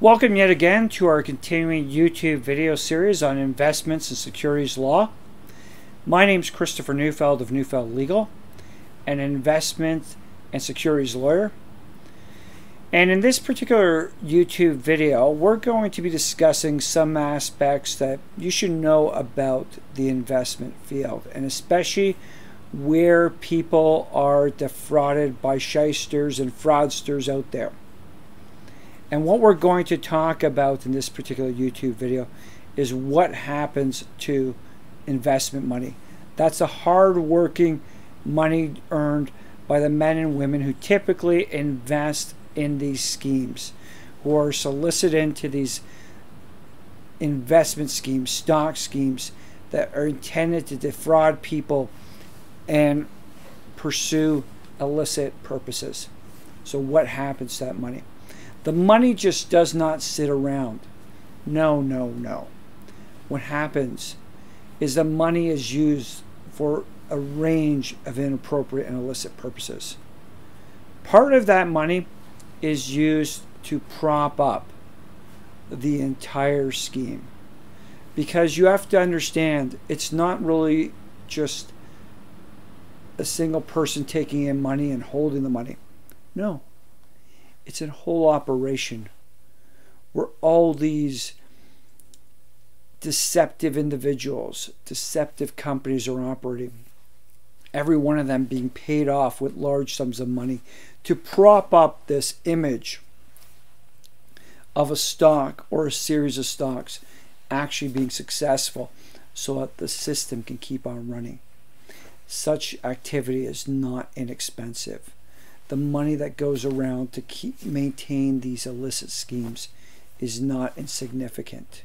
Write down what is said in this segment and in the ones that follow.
Welcome yet again to our continuing YouTube video series on investments and securities law. My name is Christopher Neufeld of Neufeld Legal, an investment and securities lawyer. And in this particular YouTube video, we're going to be discussing some aspects that you should know about the investment field, and especially where people are defrauded by shysters and fraudsters out there. And what we're going to talk about in this particular YouTube video is what happens to investment money. That's the hard-working money earned by the men and women who typically invest in these schemes, who are solicited into these investment schemes, stock schemes that are intended to defraud people and pursue illicit purposes. So what happens to that money? The money just does not sit around. No. What happens is the money is used for a range of inappropriate and illicit purposes. Part of that money is used to prop up the entire scheme. Because you have to understand, it's not really just a single person taking in money and holding the money. No. It's a whole operation where all these deceptive individuals, deceptive companies are operating. Every one of them being paid off with large sums of money to prop up this image of a stock or a series of stocks actually being successful so that the system can keep on running. Such activity is not inexpensive. The money that goes around to maintain these illicit schemes is not insignificant.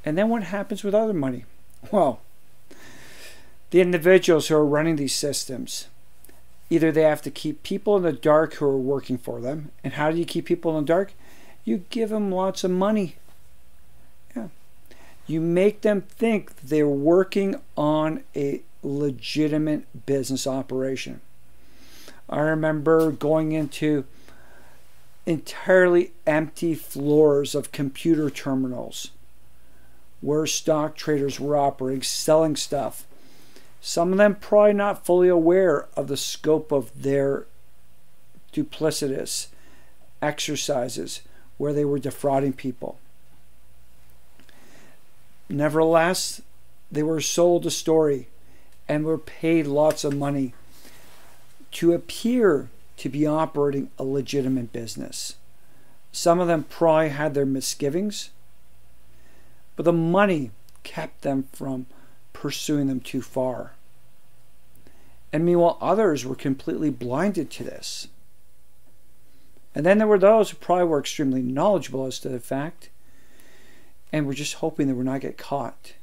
And then what happens with other money? Well, the individuals who are running these systems, either they have to keep people in the dark who are working for them. And how do you keep people in the dark? You give them lots of money. Yeah. You make them think they're working on a legitimate business operation. I remember going into entirely empty floors of computer terminals where stock traders were operating, selling stuff. Some of them probably not fully aware of the scope of their duplicitous exercises where they were defrauding people. Nevertheless, they were sold a story and were paid lots of money to appear to be operating a legitimate business. Some of them probably had their misgivings, but the money kept them from pursuing them too far. And meanwhile, others were completely blinded to this. And then there were those who probably were extremely knowledgeable as to the fact and were just hoping they would not get caught.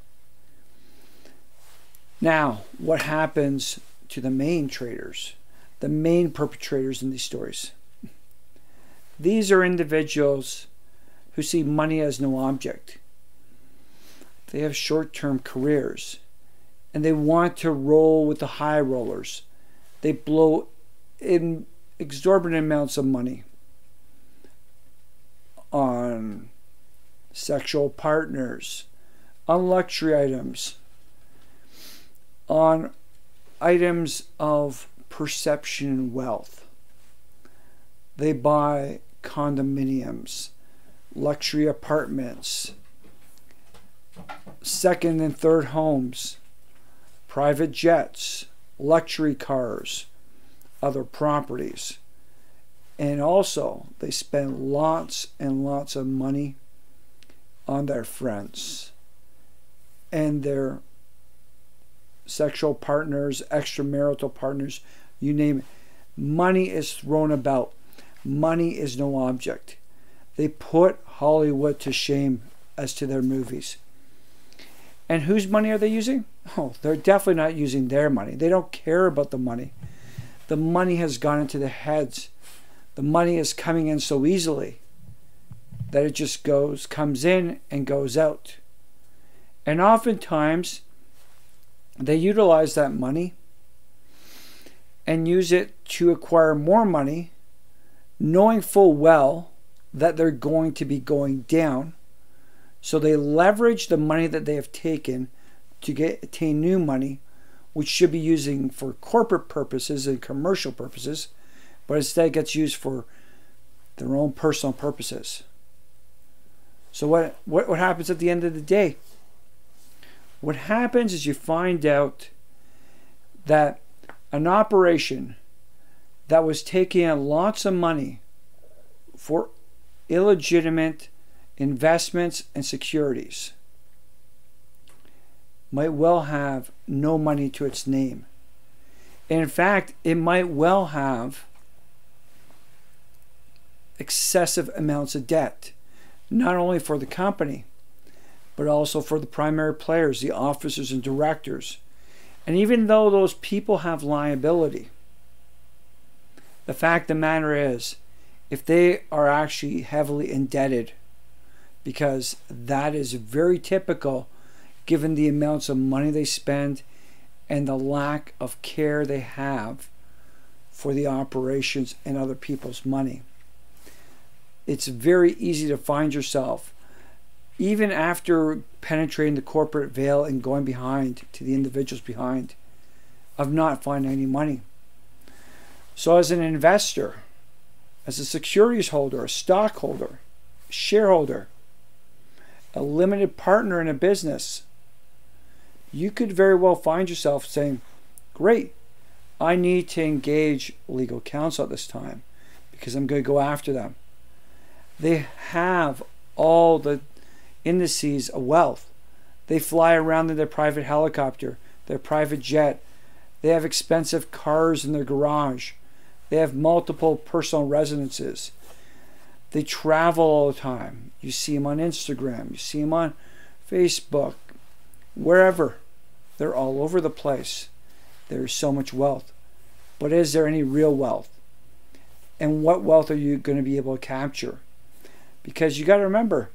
Now, what happens to the main traders? The main perpetrators in these stories. These are individuals who see money as no object. They have short-term careers and they want to roll with the high rollers. They blow in exorbitant amounts of money on sexual partners, on luxury items, on items of perception and wealth. They buy condominiums, luxury apartments, second and third homes, private jets, luxury cars, other properties. And also they spend lots and lots of money on their friends and their sexual partners, extramarital partners, you name it. Money is thrown about. Money is no object. They put Hollywood to shame as to their movies. And whose money are they using? Oh, they're definitely not using their money. They don't care about the money. The money has gone into their heads. The money is coming in so easily that it just comes in and goes out. And oftentimes, they utilize that money and use it to acquire more money, knowing full well that they're going to be going down. So they leverage the money that they have taken to attain new money, which should be using for corporate purposes and commercial purposes, but instead gets used for their own personal purposes. So what happens at the end of the day? What happens is you find out that an operation that was taking in lots of money for illegitimate investments and securities might well have no money to its name. And in fact, it might well have excessive amounts of debt, not only for the company, but also for the primary players, the officers and directors. And even though those people have liability, the fact of the matter is, if they are actually heavily indebted, because that is very typical given the amounts of money they spend and the lack of care they have for the operations and other people's money. It's very easy to find yourself, even after penetrating the corporate veil and going behind to the individuals behind, of not finding any money. So as an investor, as a securities holder, a stockholder, a shareholder, a limited partner in a business, you could very well find yourself saying, great, I need to engage legal counsel at this time because I'm going to go after them. They have all the indices of wealth. They fly around in their private helicopter, their private jet. They have expensive cars in their garage. They have multiple personal residences. They travel all the time. You see them on Instagram. You see them on Facebook. Wherever. They're all over the place. There's so much wealth. But is there any real wealth? And what wealth are you going to be able to capture? Because you got to remember,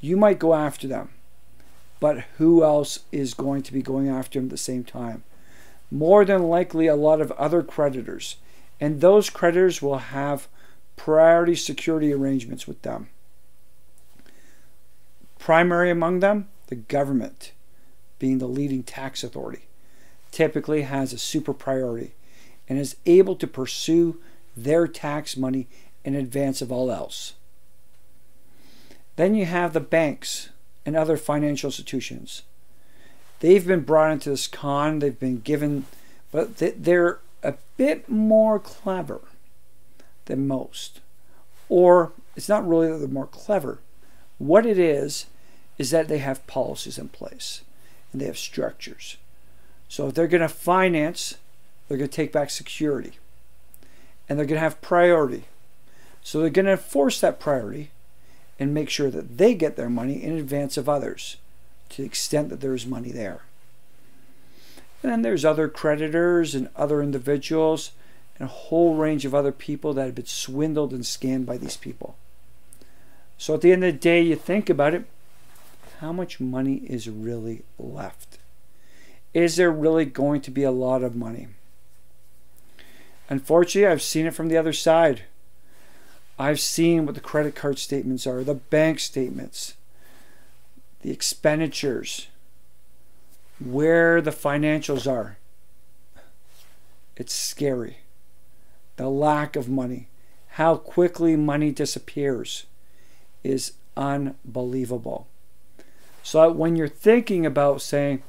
you might go after them, but who else is going to be going after them at the same time? More than likely a lot of other creditors. And those creditors will have priority security arrangements with them. Primary among them, the government, being the leading tax authority, typically has a super priority and is able to pursue their tax money in advance of all else. Then you have the banks and other financial institutions. They've been brought into this con, they've been given, but they're a bit more clever than most. Or it's not really that they're more clever. What it is that they have policies in place and they have structures. So if they're going to finance, they're going to take back security. And they're going to have priority. So they're going to enforce that priority and make sure that they get their money in advance of others to the extent that there's money there. And then there's other creditors and other individuals and a whole range of other people that have been swindled and scammed by these people. So at the end of the day, you think about it, how much money is really left? Is there really going to be a lot of money? Unfortunately, I've seen it from the other side. I've seen what the credit card statements are, the bank statements, the expenditures, where the financials are. It's scary. The lack of money, how quickly money disappears is unbelievable. So when you're thinking about saying,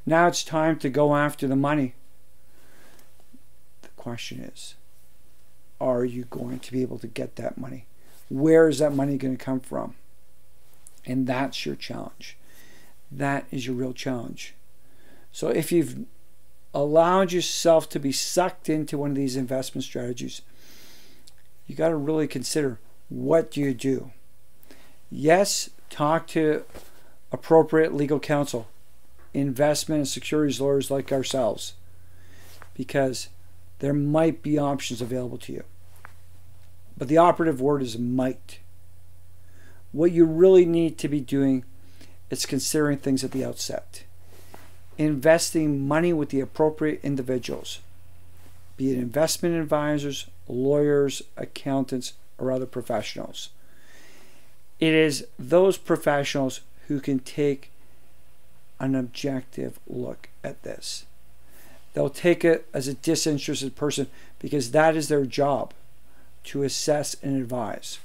now it's time to go after the money, the question is, are you going to be able to get that money? Where is that money going to come from? And that's your challenge. That is your real challenge. So if you've allowed yourself to be sucked into one of these investment strategies, you got to really consider, what do you do? Yes, talk to appropriate legal counsel, investment and securities lawyers like ourselves, because there might be options available to you. But the operative word is might. What you really need to be doing is considering things at the outset. Investing money with the appropriate individuals, be it investment advisors, lawyers, accountants, or other professionals. It is those professionals who can take an objective look at this. They'll take it as a disinterested person because that is their job, to assess and advise.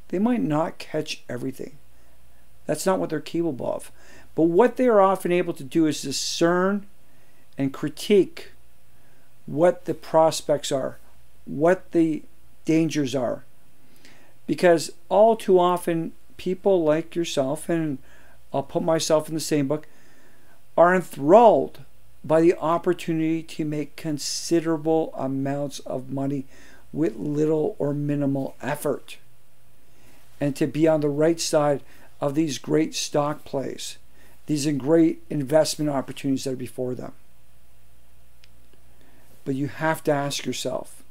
They might not catch everything. That's not what they're capable of. But what they are often able to do is discern and critique what the prospects are, what the dangers are. Because all too often, people like yourself, and I'll put myself in the same book, are enthralled by the opportunity to make considerable amounts of money with little or minimal effort, and to be on the right side of these great stock plays, these great investment opportunities that are before them. But you have to ask yourself,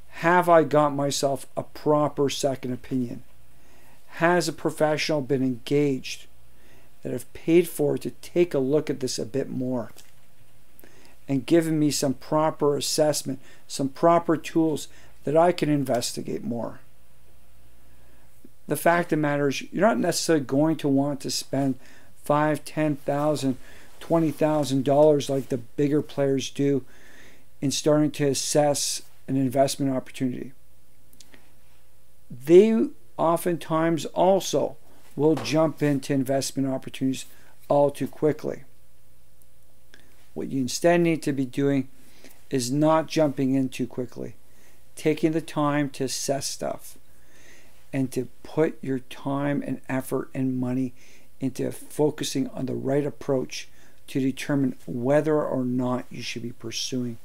have I got myself a proper second opinion? Has a professional been engaged that have paid for to take a look at this a bit more and given me some proper assessment, some proper tools that I can investigate more? The fact of the matter is, you're not necessarily going to want to spend $5,000, $10,000, $20,000 like the bigger players do in starting to assess an investment opportunity. They oftentimes also will jump into investment opportunities all too quickly. What you instead need to be doing is not jumping in too quickly, taking the time to assess stuff and to put your time and effort and money into focusing on the right approach to determine whether or not you should be pursuing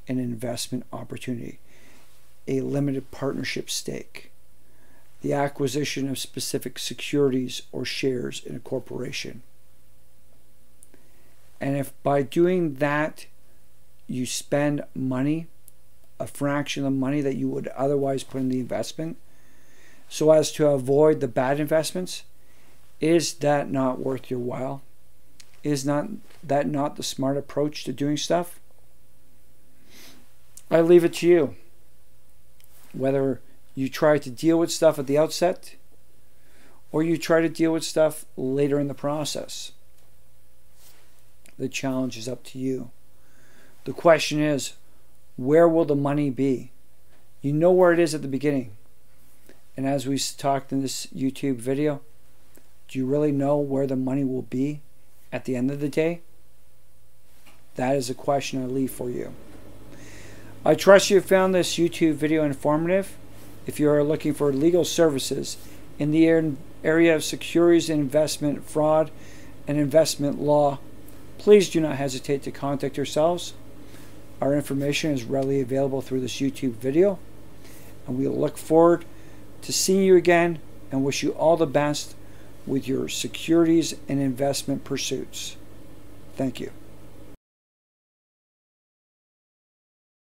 an investment opportunity, a limited partnership stake, the acquisition of specific securities or shares in a corporation. And if by doing that you spend money, a fraction of the money that you would otherwise put in the investment, so as to avoid the bad investments, is that not worth your while? Is that not the smart approach to doing stuff? I leave it to you. Whether you try to deal with stuff at the outset or you try to deal with stuff later in the process. The challenge is up to you. The question is, where will the money be? You know where it is at the beginning. And as we talked in this YouTube video, do you really know where the money will be at the end of the day? That is a question I leave for you. I trust you found this YouTube video informative. If you are looking for legal services in the area of securities and investment fraud and investment law, please do not hesitate to contact yourselves. Our information is readily available through this YouTube video, and we look forward to seeing you again and wish you all the best with your securities and investment pursuits. Thank you.